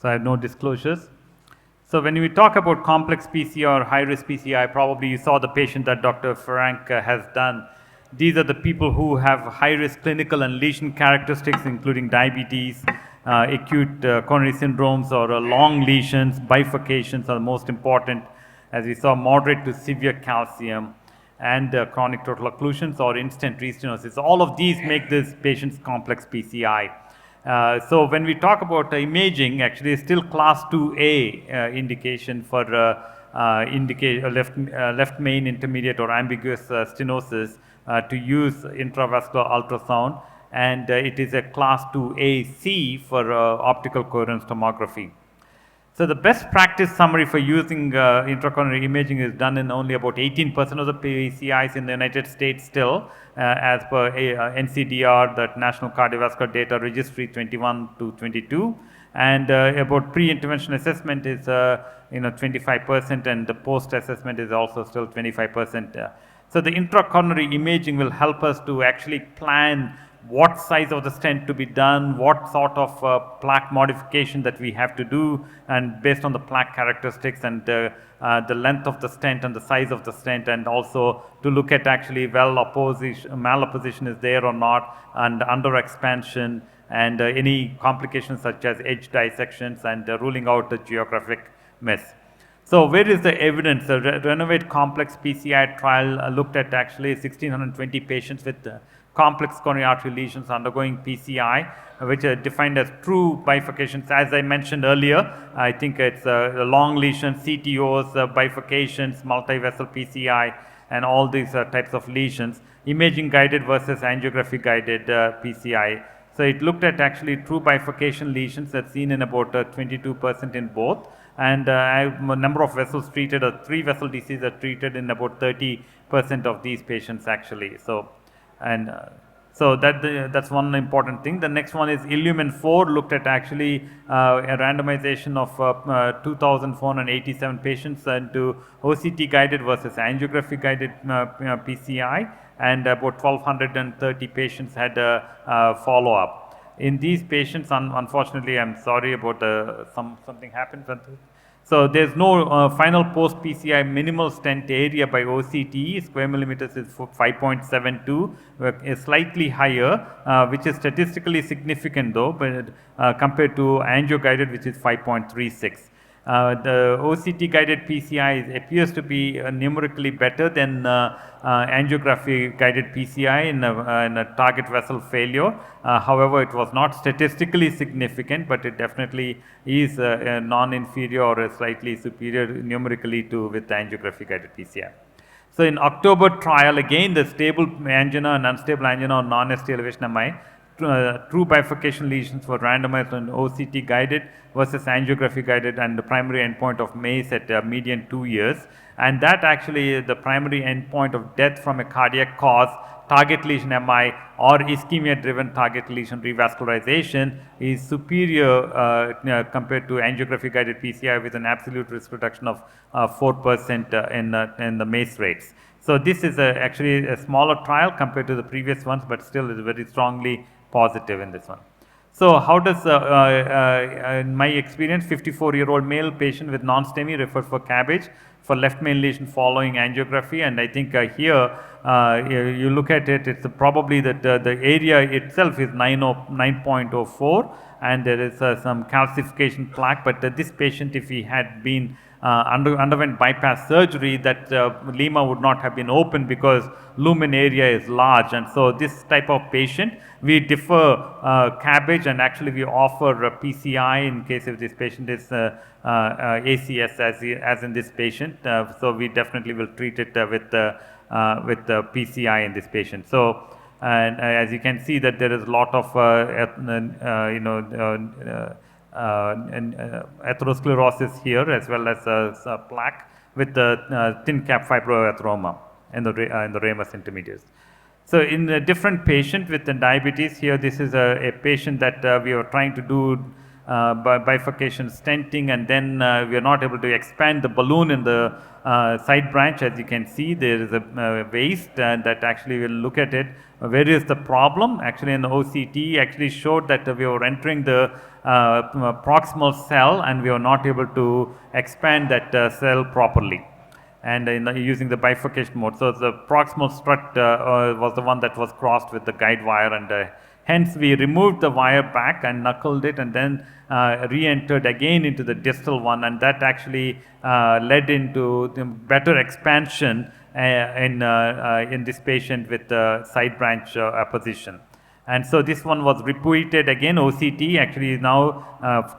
So I have no disclosures. So when we talk about complex PCI or high-risk PCI, probably you saw the patient that Dr. Frank has done. These are the people who have high-risk clinical and lesion characteristics, including diabetes, acute coronary syndromes, or long lesions. Bifurcations are the most important, as we saw moderate to severe calcium and chronic total occlusions or instant restenosis. All of these make these patients complex PCI. So when we talk about imaging, actually it's still class 2A indication for left main intermediate or ambiguous stenosis to use intravascular ultrasound, and it is a class 2AC for optical coherence tomography. So the best practice summary for using intracoronary imaging is done in only about 18% of the PCIs in the United States still, as per NCDR, the National Cardiovascular Data Registry 21 to 22, and about pre-intervention assessment is 25%, and the post-assessment is also still 25%. So the intracoronary imaging will help us to actually plan what size of the stent to be done, what sort of plaque modification that we have to do, and based on the plaque characteristics and the length of the stent and the size of the stent, and also to look at actually malapposition is there or not, and under expansion, and any complications such as edge dissections, and ruling out the geographic miss. So where is the evidence? The Renovate Complex PCI trial looked at actually 1,620 patients with complex coronary artery lesions undergoing PCI, which are defined as true bifurcations. As I mentioned earlier, I think it's long lesions, CTOs, bifurcations, multi-vessel PCI, and all these types of lesions, imaging guided versus angiography guided PCI. So it looked at actually true bifurcation lesions that's seen in about 22% in both, and number of vessels treated, or 3 vessel disease are treated in about 30% of these patients actually. So that's one important thing. The next one is Illumin 4, looked at actually a randomization of 2,487 patients into OCT guided versus angiography guided PCI, and about 1,230 patients had a follow-up. In these patients, unfortunately, I'm sorry about something happened. So there's no final post-PCI minimal stent area by OCT. Square millimeters is 5.72, is slightly higher, which is statistically significant though, but compared to angio-guided, which is 5.36. The OCT guided PCI appears to be numerically better than angiography guided PCI in a target vessel failure. However, it was not statistically significant, but it definitely is non-inferior or slightly superior numerically to with the angiography guided PCI. So in October trial, again the stable angina and unstable angina or non-ST elevation MI, true bifurcation lesions were randomized on OCT guided versus angiography guided, and the primary endpoint of MACE at median 2 years. And that actually the primary endpoint of death from a cardiac cause, target lesion MI, or ischemia driven target lesion revascularization is superior compared to angiography guided PCI with an absolute risk reduction of 4% in the MACE rates. So this is actually a smaller trial compared to the previous ones, but still is very strongly positive in this one. So how does, in my experience, 54-year-old male patient with non-STEMI referred for CABG for left main lesion following angiography, and I think here you look at it, it's probably that the area itself is 9.04, and there is some calcification plaque, but this patient, if he had been underwent bypass surgery, that lima would not have been open because lumen area is large, and so this type of patient we defer CABG, and actually we offer PCI in case if this patient is ACS as in this patient. So we definitely will treat it with PCI in this patient. So and as you can see that there is a lot of atherosclerosis here, as well as plaque with the thin cap fibroatheroma in the ramus intermedius. So in a different patient with the diabetes, here this is a patient that we are trying to do bifurcation stenting, and then we are not able to expand the balloon in the side branch. As you can see, there is a waist that actually will look at it, where is the problem? Actually in the OCT actually showed that we were entering the proximal cell and we were not able to expand that cell properly, and using the bifurcation mode. So the proximal strut was the one that was crossed with the guide wire, and hence we removed the wire back and knuckled it, and then re-entered again into the distal one, and that actually led into the better expansion in this patient with side branch apposition. And so this one was repeated again, OCT actually now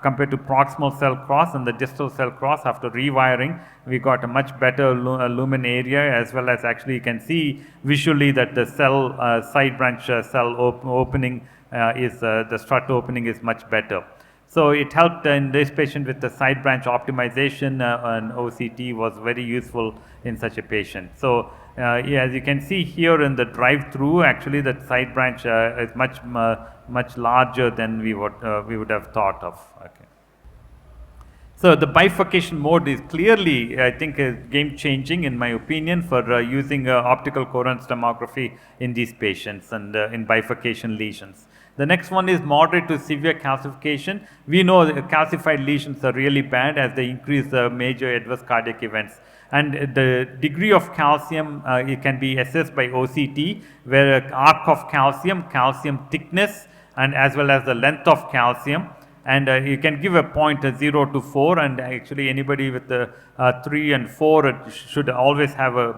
compared to proximal cell cross and the distal cell cross. After rewiring, we got a much better lumen area, as well as actually you can see visually that the cell side branch cell opening the strut opening is much better. So it helped in this patient with the side branch optimization, and OCT was very useful in such a patient. So yeah, as you can see here in the drive-through, actually the side branch is much larger than we would have thought of. Okay. So the bifurcation mode is clearly, I think, game-changing in my opinion for using optical coherence tomography in these patients and in bifurcation lesions. The next one is moderate to severe calcification. We know that calcified lesions are really bad as they increase major adverse cardiac events. And the degree of calcium it can be assessed by OCT, where arc of calcium, calcium thickness, and as well as the length of calcium. And you can give a point 0 to 4, and actually anybody with 3 and 4 should always have a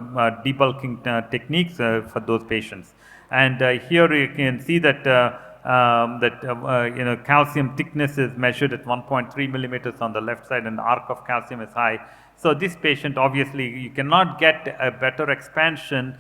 debulking techniques for those patients. And here you can see that calcium thickness is measured at 1.3 millimeters on the left side, and the arc of calcium is high. So this patient, obviously you cannot get a better expansion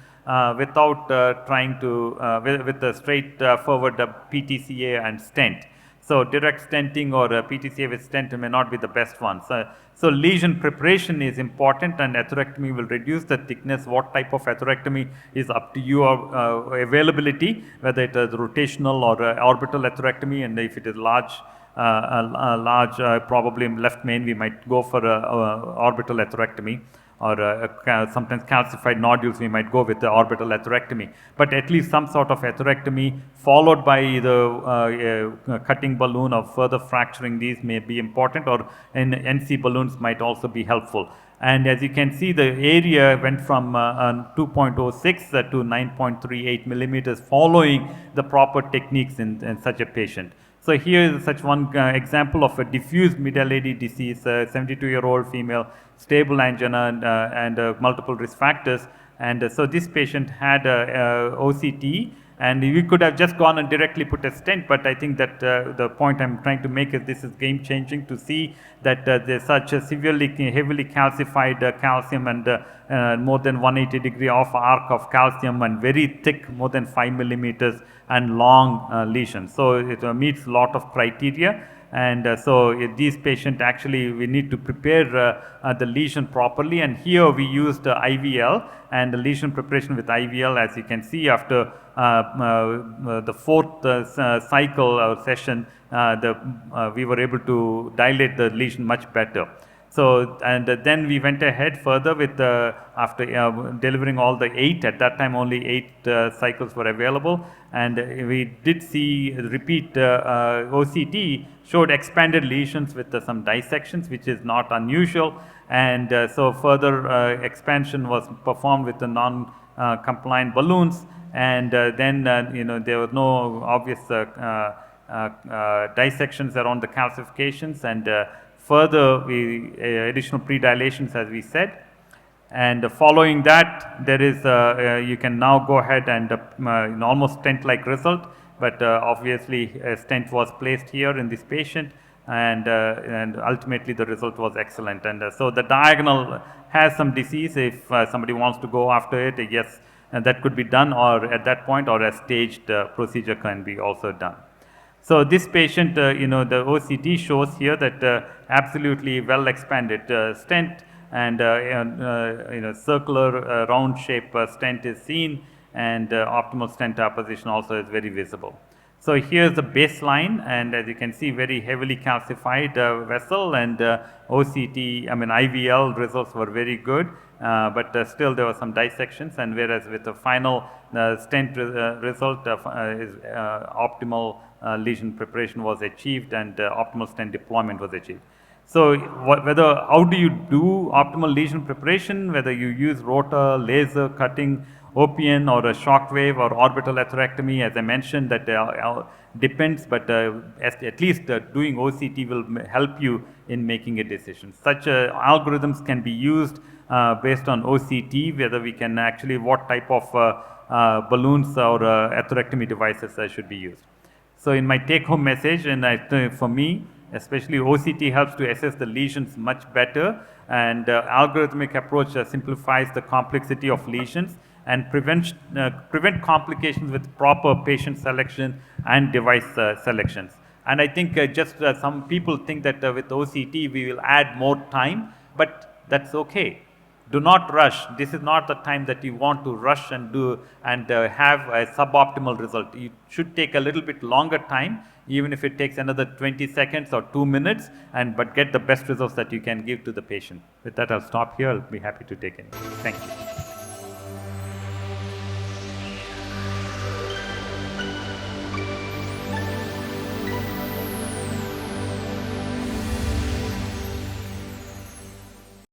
without trying to with a straightforward PTCA and stent. So direct stenting or PTCA with stent may not be the best one. So lesion preparation is important, and atherectomy will reduce the thickness. What type of atherectomy is up to your availability, whether it is rotational or orbital atherectomy, and if it is large, probably left main, we might go for orbital atherectomy, or sometimes calcified nodules, we might go with the orbital atherectomy. But at least some sort of atherectomy followed by the cutting balloon or further fracturing these may be important, or NC balloons might also be helpful. And as you can see, the area went from 2.06 to 9.38 millimeters following the proper techniques in such a patient. So here is such one example of a diffuse mid-LAD disease, 72-year-old female, stable angina and multiple risk factors. And so this patient had OCT, and we could have just gone and directly put a stent, but I think that the point I'm trying to make is this is game changing to see that there's such a severely, heavily calcified calcium and more than 180-degree off arc of calcium, and very thick, more than 5 millimeters, and long lesions. So it meets a lot of criteria. And so these patients, actually we need to prepare the lesion properly, and here we used IVL, and the lesion preparation with IVL, as you can see, after the fourth cycle or session, we were able to dilate the lesion much better. So, and then we went ahead further with after delivering all the 8, at that time only 8 cycles were available, and we did see repeat OCT showed expanded lesions with some dissections, which is not unusual. And so further expansion was performed with the non-compliant balloons, and then there was no obvious dissections around the calcifications, and further additional pre-dilations, as we said. And following that, there is you can now go ahead and almost stent-like result, but obviously a stent was placed here in this patient, and ultimately the result was excellent. And so the diagonal has some disease. If somebody wants to go after it, yes, that could be done, or at that point, or a staged procedure can be also done. So this patient, the OCT shows here that absolutely well expanded stent, and circular round shape stent is seen, and optimal stent apposition also is very visible. So here's the baseline, and as you can see, very heavily calcified vessel, and OCT, I mean IVL results were very good, but still there were some dissections, and whereas with the final stent result is optimal lesion preparation was achieved, and optimal stent deployment was achieved. So how do you do optimal lesion preparation, whether you use rotor, laser cutting, OPN, or a shock wave, or orbital atherectomy, as I mentioned, that depends, but at least doing OCT will help you in making a decision. Such algorithms can be used based on OCT, whether we can actually, what type of balloons or atherectomy devices should be used. So in my take-home message, and for me, especially OCT helps to assess the lesions much better, and algorithmic approach simplifies the complexity of lesions and prevent complications with proper patient selection and device selections. And I think just some people think that with OCT we will add more time, but that's okay. Do not rush. This is not the time that you want to rush and do and have a suboptimal result. You should take a little bit longer time, even if it takes another 20 seconds or 2 minutes, but get the best results that you can give to the patient. With that, I'll stop here. I'll be happy to take any. Thank you.